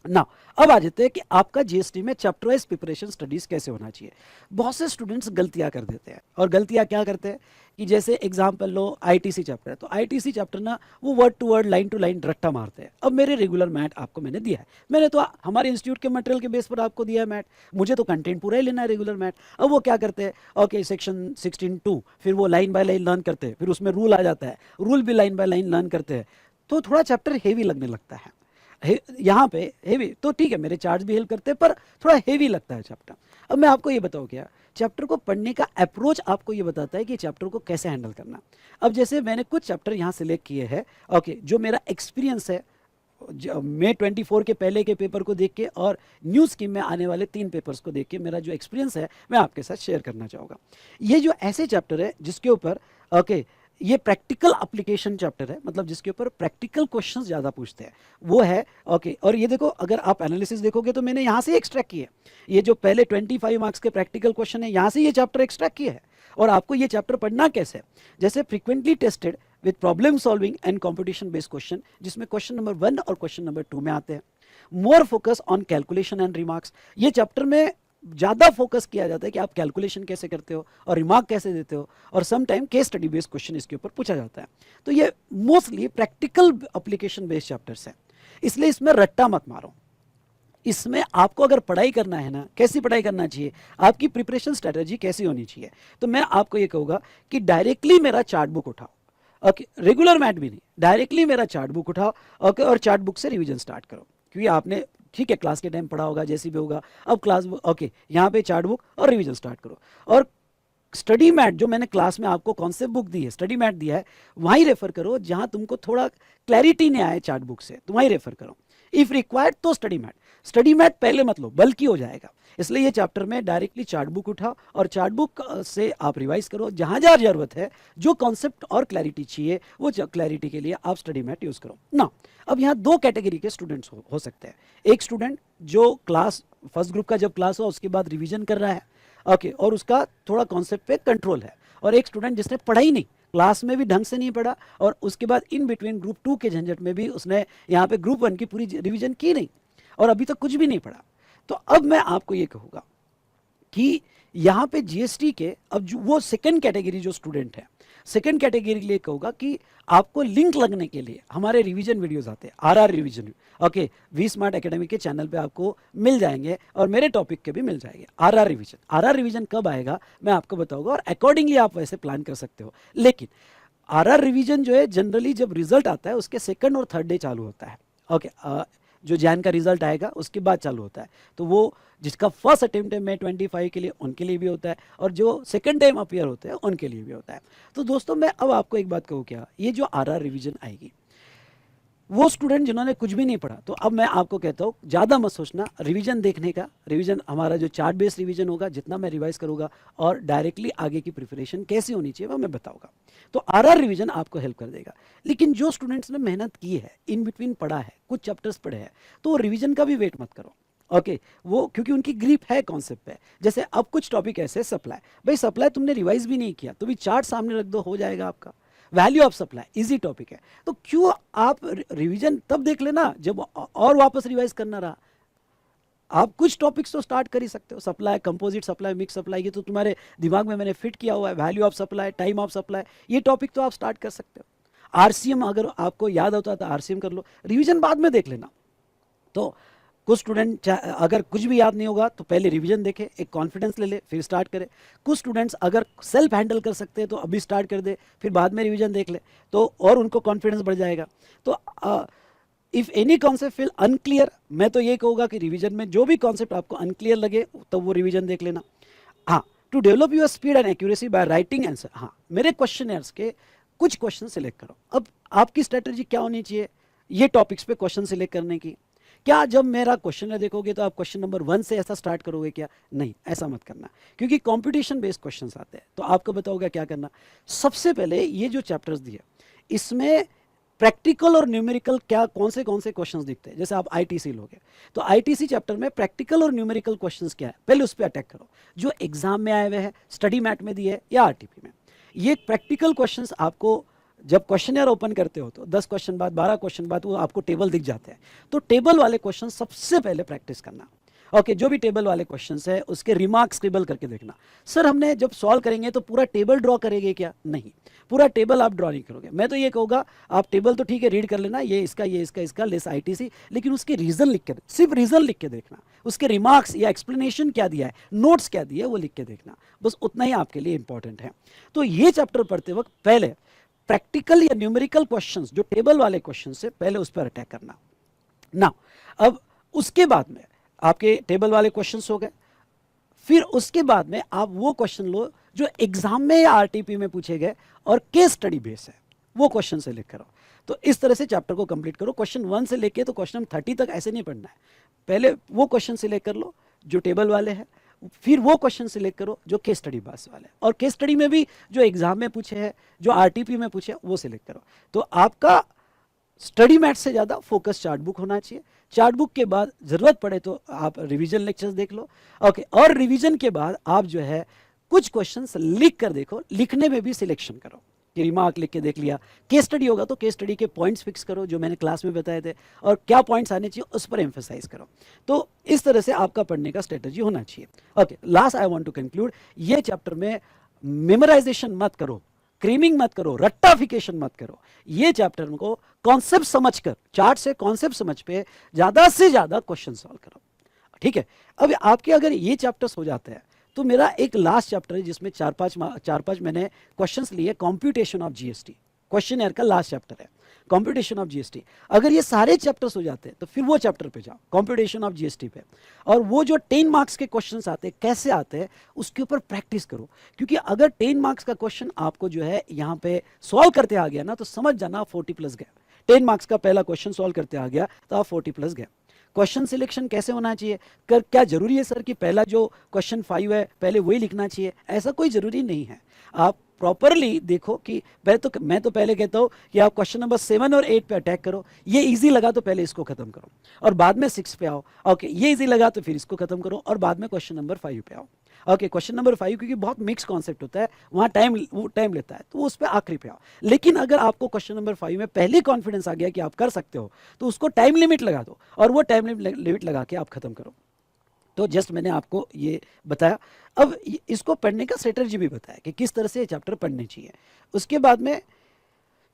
ना अब आ जाते हैं कि आपका जीएसटी में चैप्टर वाइज प्रिपरेशन स्टडीज कैसे होना चाहिए। बहुत से स्टूडेंट्स गलतियां कर देते हैं, और गलतियां क्या करते हैं कि जैसे एग्जांपल लो आईटीसी चैप्टर है, तो आईटीसी चैप्टर ना वो word to word line to line रट्टा मारते हैं। अब मेरे रेगुलर मैथ आपको मैंने दिया है, मैंने तो हमारे इंस्टीट्यूट के मटेरियल के बेस पर आपको दिया है मैथ, मुझे तो कंटेंट पूरा ही लेना है रेगुलर मैथ। अब वो क्या करते हैं, ओके सेक्शन 16(2) फिर वो लाइन बाय लाइन लर्न करते हैं, फिर उसमें रूल आ जाता है, रूल भी लाइन बाय लाइन लर्न करते हैं, तो थोड़ा चैप्टर हेवी लगने लगता है। यहाँ पे हेवी तो ठीक है, मेरे चार्ज भी हेल्प करते हैं, पर थोड़ा हेवी लगता है चैप्टर। अब मैं आपको ये बताऊँ क्या, चैप्टर को पढ़ने का अप्रोच आपको ये बताता है कि चैप्टर को कैसे हैंडल करना। अब जैसे मैंने कुछ चैप्टर यहाँ सिलेक्ट किए हैं, ओके, जो मेरा एक्सपीरियंस है मई 24 के पहले के पेपर को देख के और न्यू स्कीम में आने वाले 3 पेपर्स को देख के मेरा जो एक्सपीरियंस है मैं आपके साथ शेयर करना चाहूँगा। ये जो ऐसे चैप्टर है जिसके ऊपर ओके ये प्रैक्टिकल एप्लीकेशन चैप्टर है, मतलब जिसके ऊपर प्रैक्टिकल क्वेश्चंस ज़्यादा पूछते हैं वो है ओके। और ये देखो, अगर आप एनालिसिस देखोगे तो मैंने यहाँ से एक्सट्रैक्ट किए, ये जो पहले 25 मार्क्स के प्रैक्टिकल क्वेश्चन है यहाँ से ये चैप्टर एक्सट्रैक्ट किया है। और आपको ये चैप्टर पढ़ना कैसे है, जैसे frequently tested with problem solving and competition based question, जिसमें क्वेश्चन नंबर 1 और क्वेश्चन नंबर 2 में आते हैं। More focus on calculation and remarks, ये चैप्टर में ज़्यादा फोकस किया जाता है कि आप कैलकुलेशन कैसे करते हो और रिमार्क कैसे देते हो, और some time case study based question इसके ऊपर पूछा जाता है। तो ये mostly practical application based chapters हैं, इसलिए इसमें रट्टा मत मारो। इसमें आपको अगर पढ़ाई करना है ना, कैसी पढ़ाई करना चाहिए, आपकी प्रिपरेशन स्ट्रेटजी कैसी होनी चाहिए, तो मैं आपको ये कहूँगा कि डायरेक्टली मेरा चार्ट बुक उठाओ, ओके, रेगुलर मैथ भी नहीं, डायरेक्टली मेरा चार्ट बुक उठाओ, ओके, और चार्ट बुक से रिवीजन स्टार्ट करो। क्योंकि आपने ठीक है क्लास के टाइम पढ़ा होगा जैसे भी होगा, अब क्लास ओके यहाँ पे चार्ट बुक और रिवीजन स्टार्ट करो। और स्टडी मैट जो मैंने क्लास में आपको कॉन्सेप्ट बुक दी है, स्टडी मैट दिया है, वहीं रेफर करो, जहां तुमको थोड़ा क्लैरिटी नहीं आए चार्ट बुक से तो वहीं रेफर करो। इफ रिक्वायर्ड तो स्टडी मैट पहले मत लो, बल्कि हो जाएगा। इसलिए ये चैप्टर में डायरेक्टली चार्ट बुक उठाओ और चार्ट बुक से आप रिवाइज करो, जहां जहां जरूरत है, जो कॉन्सेप्ट और क्लैरिटी चाहिए वो क्लैरिटी के लिए आप स्टडी मैट यूज करो ना। अब यहाँ 2 कैटेगरी के स्टूडेंट्स हो सकते हैं। एक स्टूडेंट जो क्लास फर्स्ट ग्रुप का जब क्लास हो उसके बाद रिवीजन कर रहा है, ओके, और उसका थोड़ा कॉन्सेप्ट पे कंट्रोल है। और एक स्टूडेंट जिसने पढ़ा ही नहीं, क्लास में भी ढंग से नहीं पढ़ा, और उसके बाद इन बिटवीन ग्रुप 2 के झंझट में भी उसने यहाँ पे ग्रुप 1 की पूरी रिवीजन की नहीं और अभी तक कुछ भी नहीं पढ़ा। तो अब मैं आपको ये कहूँगा कि यहाँ पे जीएसटी के अब वो सेकंड कैटेगरी जो स्टूडेंट है, सेकंड कैटेगरी के लिए कहूँगा कि आपको लिंक लगने के लिए हमारे रिवीजन वीडियोस आते हैं, RR revision, okay, V Smart Academy के चैनल पे आपको मिल जाएंगे और मेरे टॉपिक के भी मिल जाएंगे। आरआर रिवीजन कब आएगा मैं आपको बताऊंगा, और अकॉर्डिंगली आप वैसे प्लान कर सकते हो। लेकिन आरआर रिवीजन जो है जनरली जब रिजल्ट आता है उसके सेकंड और थर्ड डे चालू होता है, ओके, जो जैन का रिजल्ट आएगा उसके बाद चालू होता है। तो वो जिसका फर्स्ट अटेम्प्ट है मई 25 के लिए, उनके लिए भी होता है, और जो सेकंड टाइम अपीयर होते हैं उनके लिए भी होता है। तो दोस्तों मैं अब आपको एक बात कहूँ क्या, ये जो आरआर रिवीजन आएगी, वो स्टूडेंट जिन्होंने कुछ भी नहीं पढ़ा, तो अब मैं आपको कहता हूँ ज़्यादा मत सोचना रिवीजन देखने का। रिवीजन हमारा जो चार्ट बेस्ड रिवीजन होगा, जितना मैं रिवाइज करूँगा और डायरेक्टली आगे की प्रिपरेशन कैसी होनी चाहिए वो मैं बताऊँगा। तो आरआर रिवीजन आपको हेल्प कर देगा। लेकिन जो स्टूडेंट्स ने मेहनत की है, इन बिटवीन पढ़ा है, कुछ चैप्टर्स पढ़े हैं, तो वो रिवीजन का भी वेट मत करो, ओके, वो क्योंकि उनकी ग्रिप है कॉन्सेप्ट पे। जैसे अब कुछ टॉपिक ऐसे सप्लाई, भाई सप्लाई तुमने रिवाइज भी नहीं किया तो भी चार्ट सामने रख दो, हो जाएगा आपका। Value of supply easy topic है, तो क्यों आप रिवीजन तब देख लेना जब और वापस रिवाइज करना रहा। आप कुछ टॉपिक्स तो स्टार्ट कर ही सकते हो, supply, composite supply, mix supply, ये तो तुम्हारे दिमाग में मैंने फिट किया हुआ है। Value of supply, time of supply, ये टॉपिक तो आप स्टार्ट कर सकते हो। आरसीएम अगर आपको याद होता है तो आरसीएम कर लो, रिवीजन बाद में देख लेना। तो कुछ स्टूडेंट अगर कुछ भी याद नहीं होगा तो पहले रिवीजन देखे, एक कॉन्फिडेंस ले ले, फिर स्टार्ट करे। कुछ स्टूडेंट्स अगर सेल्फ हैंडल कर सकते हैं तो अभी स्टार्ट कर दे, फिर बाद में रिवीजन देख ले, तो और उनको कॉन्फिडेंस बढ़ जाएगा। तो if any concept feel unclear, मैं तो ये कहूँगा कि रिवीजन में जो भी कॉन्सेप्ट आपको अनक्लियर लगे तो वो रिवीजन देख लेना। हाँ, to develop your speed and accuracy by writing answer, हाँ, मेरे क्वेश्चन के कुछ क्वेश्चन सिलेक्ट करो। अब आपकी स्ट्रेटजी क्या होनी चाहिए ये टॉपिक्स पे क्वेश्चन सिलेक्ट करने की? क्या जब मेरा क्वेश्चन देखोगे तो आप क्वेश्चन नंबर 1 से ऐसा स्टार्ट करोगे क्या? नहीं, ऐसा मत करना, क्योंकि कंपटीशन बेस्ड क्वेश्चंस आते हैं। तो आपको बताओगे क्या करना। सबसे पहले ये जो चैप्टर्स दिए इसमें प्रैक्टिकल और न्यूमेरिकल क्या कौन से क्वेश्चंस दिखते हैं। जैसे आप आईटीसी लोगे तो आईटीसी चैप्टर में प्रैक्टिकल और न्यूमेरिकल क्वेश्चंस क्या है, पहले उस पर अटैक करो, जो एग्जाम में आए हुए हैं, स्टडी मैट में दिए या आरटीपी में। ये प्रैक्टिकल क्वेश्चंस आपको जब क्वेश्चनर ओपन करते हो तो 10 क्वेश्चन बाद, 12 क्वेश्चन बाद वो आपको टेबल दिख जाते हैं। तो टेबल वाले क्वेश्चन सबसे पहले प्रैक्टिस करना। ओके, जो भी टेबल वाले क्वेश्चंस है उसके रिमार्क स्क्रिबल करके देखना। सर हमने जब सॉल्व करेंगे तो पूरा टेबल ड्रॉ करेंगे क्या? नहीं, पूरा टेबल आप ड्रॉ नहीं करोगे। मैं तो ये कहूँगा आप टेबल तो ठीक है रीड कर लेना, ये इसका, ये इसका, इसका लेस आईटीसी, लेकिन उसके रीजन लिख के, सिर्फ रीजन लिख के देखना, उसके रिमार्क्स या एक्सप्लेनेशन क्या दिया है, नोट्स क्या दिया है वो लिख के देखना, बस उतना ही आपके लिए इंपॉर्टेंट है। तो ये चैप्टर पढ़ते वक्त पहले प्रैक्टिकल या न्यूमेरिकल क्वेश्चंस, जो टेबल वाले क्वेश्चन से पहले उस पर अटैक करना ना। अब उसके बाद में आपके टेबल वाले क्वेश्चंस हो गए, फिर उसके बाद में आप वो क्वेश्चन लो जो एग्जाम में या आरटीपी में पूछे गए और केस स्टडी बेस है, वो क्वेश्चन से लिख करो। तो इस तरह से चैप्टर को कंप्लीट करो। क्वेश्चन 1 से लेके तो क्वेश्चन 30 तक ऐसे नहीं पढ़ना है, पहले वो क्वेश्चन सिलेक्ट कर लो जो टेबल वाले हैं, फिर वो क्वेश्चन सिलेक्ट करो जो केस स्टडी बेस वाले हैं, और केस स्टडी में भी जो एग्जाम में पूछे हैं, जो आरटीपी में पूछे वो सिलेक्ट करो। तो आपका स्टडी मैथ से ज़्यादा फोकस चार्ट बुक होना चाहिए। चार्ट बुक के बाद ज़रूरत पड़े तो आप रिवीजन लेक्चर्स देख लो। ओके, और रिवीजन के बाद आप जो है कुछ क्वेश्चंस लिख कर देखो, लिखने में भी सिलेक्शन करो कि रिमार्क लिख के देख लिया। केस स्टडी होगा तो केस स्टडी के पॉइंट्स फिक्स करो जो मैंने क्लास में बताए थे, और क्या पॉइंट्स आने चाहिए उस पर एम्फेसाइज करो। तो इस तरह से आपका पढ़ने का स्ट्रेटजी होना चाहिए। Okay, last I want to conclude, ये चैप्टर में मेमोराइजेशन मत करो, क्रीमिंग मत करो, रट्टाफिकेशन मत करो। ये चैप्टर को कॉन्सेप्ट समझकर, चार्ट से कॉन्सेप्ट समझ पे ज्यादा से ज्यादा क्वेश्चन सॉल्व करो, ठीक है। अब आपके अगर ये चैप्टर्स हो जाते हैं तो मेरा एक लास्ट चैप्टर है जिसमें चार पांच मैंने क्वेश्चंस लिए, computation of GST, question year का लास्ट चैप्टर है कॉम्प्यूटेशन ऑफ जीएसटी। अगर ये सारे चैप्टर्स हो जाते हैं तो फिर वो चैप्टर पे जाओ, कॉम्प्यूटेशन ऑफ जीएसटी पे, और वो जो 10 मार्क्स के क्वेश्चंस आते हैं कैसे आते हैं उसके ऊपर प्रैक्टिस करो। क्योंकि अगर 10 मार्क्स का क्वेश्चन आपको जो है यहाँ पे सॉल्व करते आ गया ना, तो समझ जाना 40 प्लस गए। 10 मार्क्स का पहला क्वेश्चन सॉल्व करते आ गया तो आप 40 प्लस गए। क्वेश्चन सिलेक्शन कैसे होना चाहिए, क्या जरूरी है सर कि पहला जो क्वेश्चन 5 है पहले वही लिखना चाहिए? ऐसा कोई जरूरी नहीं है। आप प्रॉपरली देखो कि मैं तो पहले कहता हूं कि आप क्वेश्चन नंबर 7 और 8 पे अटैक करो, ये इजी लगा तो पहले इसको खत्म करो और बाद में 6 पे आओ। ओके, ये इजी लगा तो फिर इसको खत्म करो और बाद में क्वेश्चन नंबर 5 पे आओ। ओके, क्वेश्चन नंबर 5 क्योंकि बहुत मिक्स कॉन्सेप्ट होता है, वहाँ टाइम लेता है, तो उस पर आखिरी पे आओ। लेकिन अगर आपको क्वेश्चन नंबर 5 में पहले कॉन्फिडेंस आ गया कि आप कर सकते हो, तो उसको टाइम लिमिट लगा दो और वो टाइम लिमिट लगा के आप खत्म करो। तो जस्ट मैंने आपको ये बताया। अब इसको पढ़ने का स्ट्रेटजी भी बताया कि किस तरह से ये चैप्टर पढ़ने चाहिए। उसके बाद में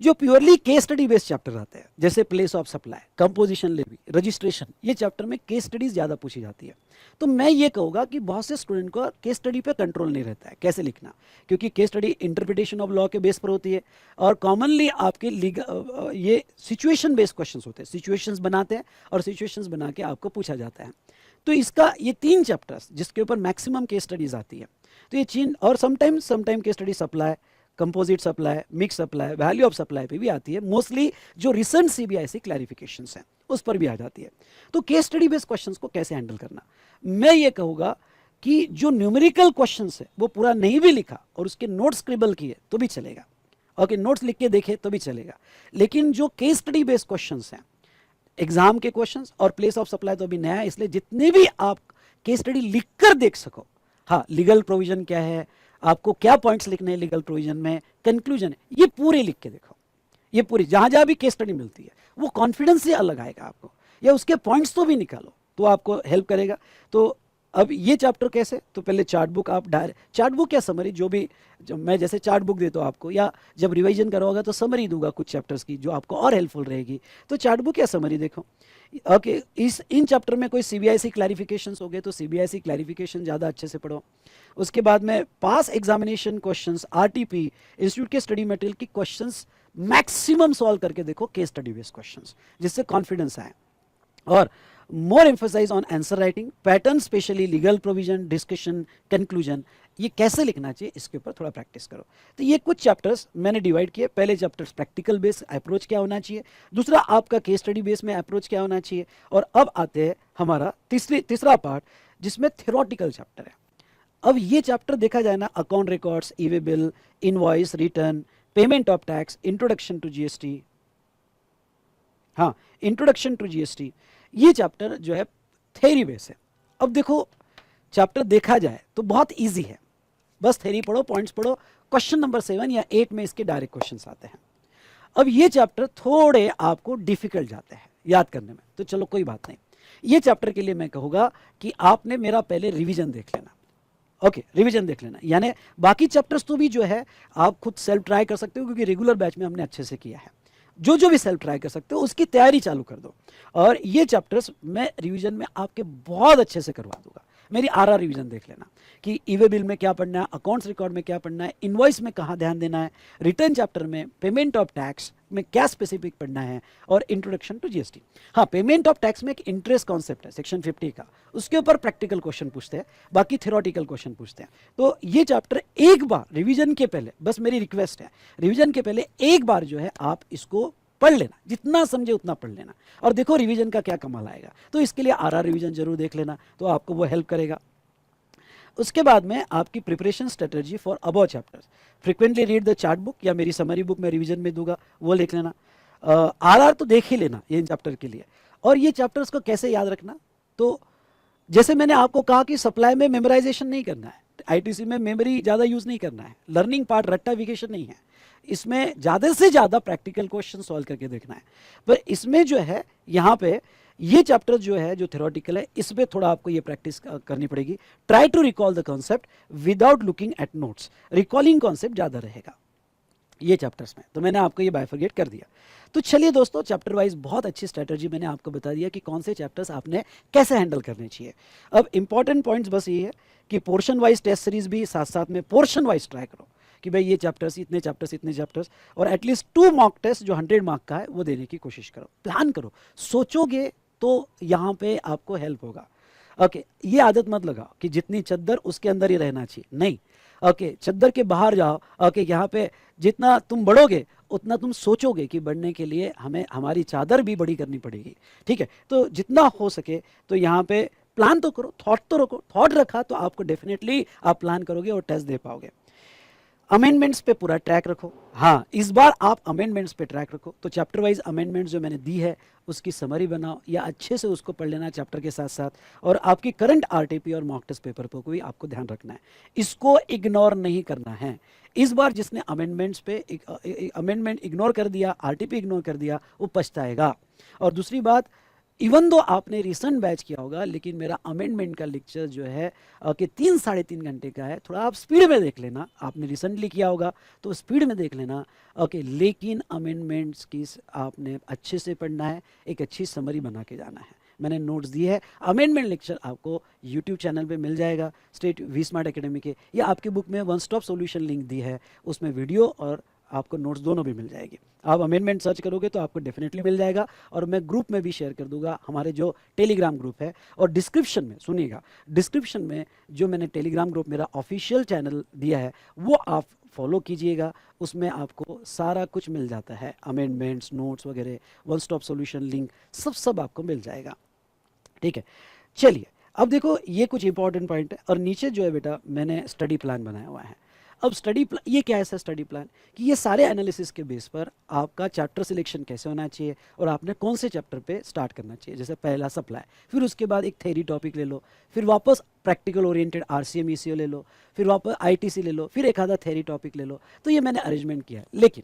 जो purely case study based chapter आते हैं, जैसे place of supply, composition levy, registration, ये चैप्टर में केस स्टडीज ज़्यादा पूछी जाती है। तो मैं ये कहूँगा कि बहुत से स्टूडेंट को केस स्टडी पे कंट्रोल नहीं रहता है कैसे लिखना, क्योंकि case study interpretation of law के बेस पर होती है और कॉमनली आपके ये सिचुएशन बेस्ड क्वेश्चन होते हैं, सिचुएशंस बनाते हैं और सिचुएशंस बना के आपको पूछा जाता है। तो इसका ये 3 चैप्टर्स जिसके ऊपर मैक्सिमम केस स्टडीज आती है, तो ये 3, और sometime case study supply, composite supply, mix supply, value of supply पे भी आती है। मोस्टली जो रिसेंट सीबीआईसी क्लैरिफिकेशंस हैं उस पर भी आ जाती है। तो केस स्टडी बेस्ड क्वेश्चंस को कैसे हैंडल करना, मैं ये कहूँगा कि जो न्यूमेरिकल क्वेश्चंस है वो पूरा नहीं भी लिखा और उसके नोट्स स्क्रिबल किए तो भी चलेगा, ओके, नोट्स लिख के देखे तो भी चलेगा। लेकिन जो केस स्टडी बेस्ड क्वेश्चंस हैं, एग्जाम के क्वेश्चंस और प्लेस ऑफ सप्लाई तो अभी नया है, इसलिए जितने भी आप केस स्टडी लिख कर देख सको, हाँ, लीगल प्रोविजन क्या है, आपको क्या पॉइंट्स लिखने हैं लीगल प्रोविजन में, कंक्लूजन है, ये पूरे लिख के देखो। ये पूरी जहां जहां भी केस स्टडी मिलती है वो कॉन्फिडेंस से अलग आएगा आपको, या उसके पॉइंट्स तो भी निकालो तो आपको हेल्प करेगा। तो अब ये चैप्टर कैसे, तो पहले चार्ट बुक आप चार्ट बुक या समरी, जो भी, जब मैं जैसे चार्ट बुक देता हूँ आपको, या जब रिवीजन करोगे तो समरी दूंगा कुछ चैप्टर्स की जो आपको और हेल्पफुल रहेगी। तो चार्ट बुक या समरी देखो। ओके, इन चैप्टर में कोई सीबीआईसी क्लैरिफिकेशंस हो गए तो सीबीआईसी क्लैरिफिकेशन ज़्यादा अच्छे से पढ़ो। उसके बाद में past examination questions, RTP, institute के स्टडी मटेरियल की क्वेश्चंस मैक्सिमम सॉल्व करके देखो, केस स्टडी बेस्ड क्वेश्चंस, जिससे कॉन्फिडेंस आए। और more emphasise on answer writing pattern, specially legal provision, discussion, conclusion, ये कैसे लिखना चाहिए इसके ऊपर थोड़ा प्रैक्टिस करो। तो ये कुछ चैप्टर्स मैंने डिवाइड किए। पहले चैप्टर्स प्रैक्टिकल बेस अप्रोच क्या होना चाहिए, दूसरा आपका केस स्टडी बेस में अप्रोच क्या होना चाहिए, और अब आते हैं हमारा तीसरा पार्ट जिसमें थ्योरेटिकल चैप्टर है। अब ये चैप्टर देखा जाए ना, account records, e way bill, invoice, return, payment of tax, introduction to GST, हाँ, इंट्रोडक्शन टू जीएसटी, ये चैप्टर जो है थ्योरी बेस है। अब देखो चैप्टर देखा जाए तो बहुत इजी है, बस थ्योरी पढ़ो, पॉइंट्स पढ़ो। क्वेश्चन नंबर 7 या 8 में इसके डायरेक्ट क्वेश्चंस आते हैं। अब ये चैप्टर थोड़े आपको डिफिकल्ट जाते हैं याद करने में, तो चलो कोई बात नहीं। ये चैप्टर के लिए मैं कहूँगा कि आपने मेरा पहले रिवीजन देख लेना। ओके, रिवीजन देख लेना, यानी बाकी चैप्टर्स तो भी जो है आप खुद सेल्फ ट्राई कर सकते हो, क्योंकि रेगुलर बैच में हमने अच्छे से किया है। जो जो भी सेल्फ ट्राई कर सकते हो उसकी तैयारी चालू कर दो, और ये चैप्टर्स मैं रिवीजन में आपके बहुत अच्छे से करवा दूंगा। मेरी आरआर रिवीजन देख लेना कि ईवे बिल में क्या पढ़ना है, अकाउंट्स रिकॉर्ड में क्या पढ़ना है, इनवॉइस में कहाँ ध्यान देना है, रिटर्न चैप्टर में पेमेंट ऑफ टैक्स में क्या स्पेसिफिक पढ़ना है, और इंट्रोडक्शन टू जीएसटी। हाँ, पेमेंट ऑफ टैक्स में एक इंटरेस्ट कॉन्सेप्ट है सेक्शन 50 का, उसके ऊपर प्रैक्टिकल क्वेश्चन पूछते हैं, बाकी थ्योरेटिकल क्वेश्चन पूछते हैं। तो ये चैप्टर एक बार रिवीजन के पहले, बस मेरी रिक्वेस्ट है, रिवीजन के पहले एक बार जो है आप इसको पढ़ लेना, जितना समझे उतना पढ़ लेना, और देखो रिवीजन का क्या कमाल आएगा। तो इसके लिए आरआर रिवीजन जरूर देख लेना, तो आपको वो हेल्प करेगा। उसके बाद में आपकी preparation strategy for above chapters, frequently read the chart book या मेरी समरी बुक मैं रिवीजन में दूंगा, वो लिख लेना। आरआर तो देख ही लेना ये चैप्टर के लिए। और ये चैप्टर्स को कैसे याद रखना, तो जैसे मैंने आपको कहा कि सप्लाई में मेमोराइजेशन नहीं करना है, आईटीसी में मेमोरी ज़्यादा यूज़ नहीं करना है, लर्निंग पार्ट रट्टाफिकेशन नहीं है, इसमें ज़्यादा से ज़्यादा प्रैक्टिकल क्वेश्चन सॉल्व करके देखना है। पर इसमें जो है यहाँ पे ये चैप्टर जो है जो थ्योरेटिकल है, इस पर थोड़ा आपको ये प्रैक्टिस करनी पड़ेगी। Try to recall the concept without looking at notes, recalling concept ज़्यादा रहेगा ये चैप्टर्स में, तो मैंने आपको ये बाइफरगेट कर दिया। तो चलिए दोस्तों, चैप्टर वाइज बहुत अच्छी स्ट्रेटजी मैंने आपको बता दिया कि कौन से चैप्टर्स आपने कैसे हैंडल करने चाहिए। अब इंपॉर्टेंट पॉइंट्स बस ये है कि पोर्शन वाइज टेस्ट सीरीज भी साथ साथ में पोर्शन वाइज ट्राई करो कि भाई ये चैप्टर्स इतने चैप्टर्स इतने चैप्टर्स, और एटलीस्ट 2 मॉक टेस्ट जो 100 मार्क का है वो देने की कोशिश करो। प्लान करो, सोचोगे तो यहाँ पे आपको हेल्प होगा। ओके, ये आदत मत लगाओ कि जितनी चद्दर उसके अंदर ही रहना चाहिए, नहीं। ओके, चद्दर के बाहर जाओ। ओके, यहाँ पे जितना तुम बढ़ोगे उतना तुम सोचोगे कि बढ़ने के लिए हमें हमारी चादर भी बड़ी करनी पड़ेगी। ठीक है, तो जितना हो सके तो यहाँ पे प्लान तो करो, थॉट तो रखो। थॉट रखा तो आपको डेफिनेटली आप प्लान करोगे और टेस्ट दे पाओगे। अमेंडमेंट्स पे पूरा ट्रैक रखो। हाँ, इस बार आप अमेंडमेंट्स पे ट्रैक रखो, तो चैप्टर वाइज अमेंडमेंट्स जो मैंने दी है उसकी समरी बनाओ या अच्छे से उसको पढ़ लेना चैप्टर के साथ साथ, और आपकी करंट आरटीपी और मॉक टेस्ट पेपर पर भी आपको ध्यान रखना है, इसको इग्नोर नहीं करना है। इस बार जिसने अमेंडमेंट्स पे अमेंडमेंट इग्नोर कर दिया, आरटीपी इग्नोर कर दिया, वो पछताएगा। और दूसरी बात, इवन दो आपने रिसेंट बैच किया होगा, लेकिन मेरा अमेंडमेंट का लेक्चर जो है कि 3-3.5 घंटे का है, थोड़ा आप स्पीड में देख लेना। आपने रिसेंटली किया होगा तो स्पीड में देख लेना। ओके, लेकिन अमेंडमेंट्स की आपने अच्छे से पढ़ना है, एक अच्छी समरी बना के जाना है। मैंने नोट्स दिए है, अमेंडमेंट लेक्चर आपको यूट्यूब चैनल पे मिल जाएगा स्टेट वी स्मार्ट एकेडमी के, या आपके बुक में वन स्टॉप सॉल्यूशन लिंक दी है, उसमें वीडियो और आपको नोट्स दोनों भी मिल जाएगी। आप अमेंडमेंट सर्च करोगे तो आपको डेफिनेटली मिल जाएगा, और मैं ग्रुप में भी शेयर कर दूंगा, हमारे जो टेलीग्राम ग्रुप है। और डिस्क्रिप्शन में सुनिएगा, डिस्क्रिप्शन में जो मैंने टेलीग्राम ग्रुप मेरा ऑफिशियल चैनल दिया है वो आप फॉलो कीजिएगा, उसमें आपको सारा कुछ मिल जाता है, अमेंडमेंट्स, नोट्स वगैरह, वन स्टॉप सॉल्यूशन लिंक, सब आपको मिल जाएगा। ठीक है, चलिए अब देखो ये कुछ इंपॉर्टेंट पॉइंट है, और नीचे जो है बेटा मैंने स्टडी प्लान बनाया हुआ है। अब ये क्या है सर स्टडी प्लान, कि ये सारे एनालिसिस के बेस पर आपका चैप्टर सिलेक्शन कैसे होना चाहिए और आपने कौन से चैप्टर पे स्टार्ट करना चाहिए। जैसे पहला सप्लाई, फिर उसके बाद एक थ्योरी टॉपिक ले लो, फिर वापस प्रैक्टिकल ओरिएंटेड आरसीएम ईसीओ ले लो, फिर वापस आईटीसी ले लो, फिर एक आधा थ्योरी टॉपिक ले लो। तो ये मैंने अरेंजमेंट किया है, लेकिन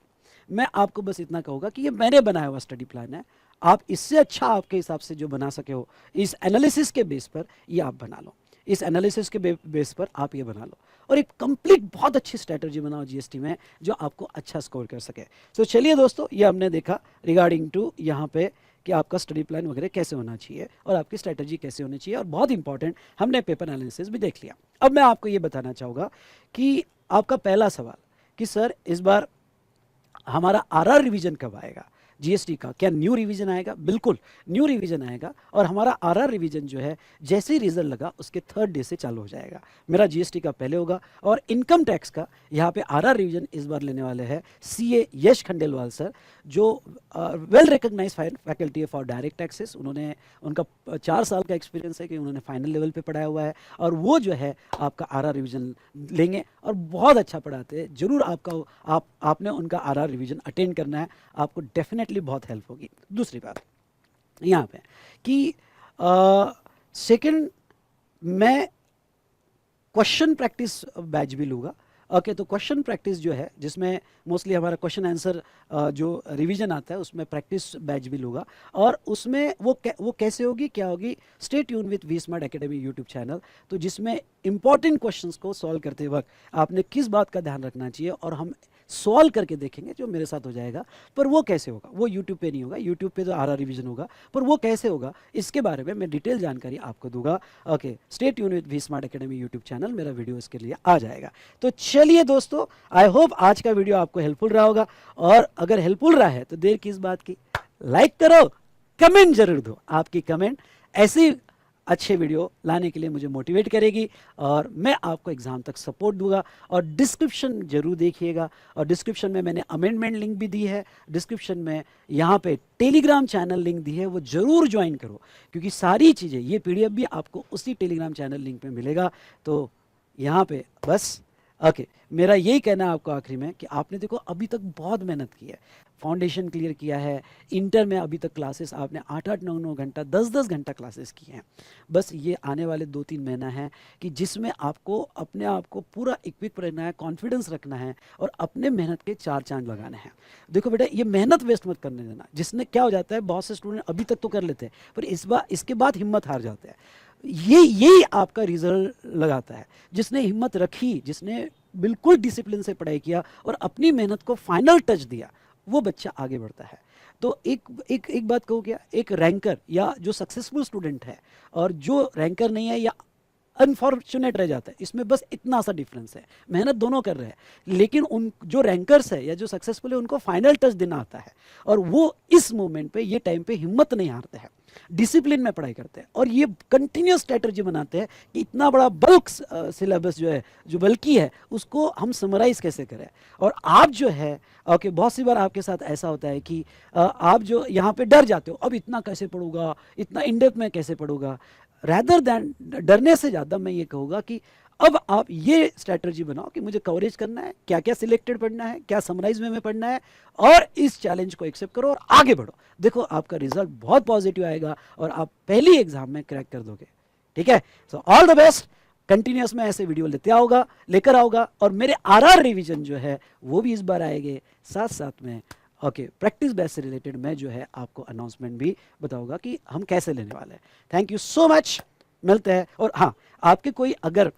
मैं आपको बस इतना कहूँगा कि ये मैंने बनाया हुआ स्टडी प्लान है, आप इससे अच्छा आपके हिसाब से जो बना सके हो इस एनालिसिस के बेस पर ये आप बना लो, इस एनालिसिस के बेस पर आप ये बना लो, और एक कंप्लीट बहुत अच्छी स्ट्रेटजी बनाओ जीएसटी में जो आपको अच्छा स्कोर कर सके। तो चलिए दोस्तों, ये हमने देखा रिगार्डिंग टू यहाँ पे कि आपका स्टडी प्लान वगैरह कैसे होना चाहिए और आपकी स्ट्रेटजी कैसे होनी चाहिए, और बहुत इंपॉर्टेंट हमने पेपर एनालिसिस भी देख लिया। अब मैं आपको ये बताना चाहूँगा कि आपका पहला सवाल कि सर इस बार हमारा आरआर रिवीजन कब आएगा जीएसटी का, क्या न्यू रिवीजन आएगा? बिल्कुल न्यू रिवीजन आएगा, और हमारा आरआर रिवीजन जो है जैसे ही रिजल्ट लगा उसके 3rd डे से चालू हो जाएगा। मेरा जीएसटी का पहले होगा, और इनकम टैक्स का यहाँ पे आरआर रिवीजन इस बार लेने वाले हैं सीए यश खंडेलवाल सर, जो वेल रिकग्नाइज फैकल्टी है फॉर डायरेक्ट टैक्सेस। उन्होंने उनका 4 साल का एक्सपीरियंस है कि उन्होंने फाइनल लेवल पे पढ़ाया हुआ है, और वो जो है आपका आरआर रिवीजन लेंगे और बहुत अच्छा पढ़ाते हैं। जरूर आपने उनका आरआर रिवीजन अटेंड करना है, आपको डेफिनेटली बहुत हेल्प होगी। दूसरी बात यहाँ पे कि सेकंड मैं क्वेश्चन प्रैक्टिस बैच भी लूँगा, ओके, तो क्वेश्चन प्रैक्टिस जो है, जिसमें मोस्टली हमारा क्वेश्चन आंसर जो रिवीजन आता है, उसमें प्रैक्टिस बैच भी होगा। और उसमें वो कैसे होगी, क्या होगी, stay tune with V Smart Academy YouTube channel. तो जिसमें इंपॉर्टेंट क्वेश्चंस को सॉल्व करते वक्त आपने किस बात का ध्यान रखना चाहिए, और हम सॉल्व करके देखेंगे, जो मेरे साथ हो जाएगा। पर वो कैसे होगा, वो यूट्यूब पे नहीं होगा, यूट्यूब पे तो आर रिवीजन होगा, पर वो कैसे होगा इसके बारे में मैं डिटेल जानकारी आपको दूंगा। Okay, stay tune with V Smart Academy YouTube channel, मेरा वीडियो इसके लिए आ जाएगा। तो चलिए दोस्तों, आई होप आज का वीडियो आपको हेल्पफुल रहा होगा, और अगर हेल्पफुल रहा है तो देर किस बात की, लाइक करो, कमेंट जरूर दो। आपकी कमेंट ऐसी अच्छे वीडियो लाने के लिए मुझे मोटिवेट करेगी, और मैं आपको एग्जाम तक सपोर्ट दूंगा। और डिस्क्रिप्शन जरूर देखिएगा, और डिस्क्रिप्शन में मैंने अमेंडमेंट लिंक भी दी है, डिस्क्रिप्शन में यहाँ पे टेलीग्राम चैनल लिंक दी है, वो जरूर ज्वाइन करो, क्योंकि सारी चीज़ें, ये पीडीएफ भी आपको उसी टेलीग्राम चैनल लिंक पे मिलेगा। तो यहाँ पे बस ओके, मेरा यही कहना है आपको आखिरी में, कि आपने देखो अभी तक बहुत मेहनत की है, फाउंडेशन क्लियर किया है, इंटर में अभी तक क्लासेस आपने 8-8, 9-9 घंटा, 10-10 घंटा क्लासेस किए हैं। बस ये आने वाले 2-3 महीना है कि जिसमें आपको अपने आप को पूरा इक्विप रहना है, कॉन्फिडेंस रखना है, और अपने मेहनत के 4 चांद लगाने हैं। देखो बेटा, ये मेहनत वेस्ट मत करने देना। जिसने क्या हो जाता है, बहुत से स्टूडेंट अभी तक तो कर लेते हैं, पर इसके बाद हिम्मत हार जाते हैं। यही आपका रिजल्ट लगाता है। जिसने हिम्मत रखी, जिसने बिल्कुल डिसिप्लिन से पढ़ाई किया और अपनी मेहनत को फाइनल टच दिया, वो बच्चा आगे बढ़ता है। तो एक बात कहूँ क्या, एक रैंकर या जो सक्सेसफुल स्टूडेंट है और जो रैंकर नहीं है या अनफॉर्चुनेट रह जाता है, इसमें बस इतना सा डिफरेंस है। मेहनत दोनों कर रहे हैं, लेकिन उन जो रैंकर्स है या जो सक्सेसफुल है, उनको फाइनल टच देना आता है, और वो इस मोमेंट पे, ये टाइम पे हिम्मत नहीं हारते हैं, डिसिप्लिन में पढ़ाई करते हैं, और ये कंटिन्यूस स्ट्रेटजी बनाते हैं कि इतना बड़ा बल्क सिलेबस जो है, जो बल्कि है, उसको हम समराइज कैसे करें। और आप जो है, ओके, बहुत सी बार आपके साथ ऐसा होता है कि आप जो यहाँ पे डर जाते हो, अब इतना कैसे पढ़ूंगा, इतना इन डेप्थ में कैसे पढ़ूंगा। रैदर दैन डरने से ज़्यादा मैं ये कहूँगा कि अब आप ये स्ट्रैटेजी बनाओ कि मुझे कवरेज करना है, क्या क्या सिलेक्टेड पढ़ना है, क्या समराइज में पढ़ना है, और इस चैलेंज को एक्सेप्ट करो और आगे बढ़ो। देखो आपका रिजल्ट बहुत पॉजिटिव आएगा, और आप पहली एग्जाम में क्रैक कर दोगे। ठीक है, so all the best. Continuous में ऐसे वीडियो लेकर आओगा, और मेरे आरआर रिवीजन जो है वो भी इस बार आएंगे, साथ साथ में ओके प्रैक्टिस बैच से रिलेटेड मैं जो है आपको अनाउंसमेंट भी बताऊंगा कि हम कैसे लेने वाले हैं। थैंक यू सो मच, मिलते हैं। और हाँ, आपके कोई अगर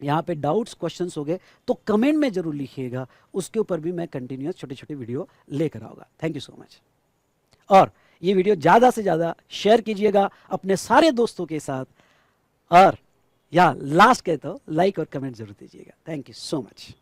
यहाँ पे डाउट्स, क्वेश्चंस हो गए तो कमेंट में जरूर लिखिएगा, उसके ऊपर भी मैं कंटिन्यूस छोटे छोटे वीडियो लेकर आऊँगा। Thank you so much. और ये वीडियो ज़्यादा से ज़्यादा शेयर कीजिएगा अपने सारे दोस्तों के साथ, और या लास्ट कहता हूँ, लाइक और कमेंट जरूर दीजिएगा। Thank you so much.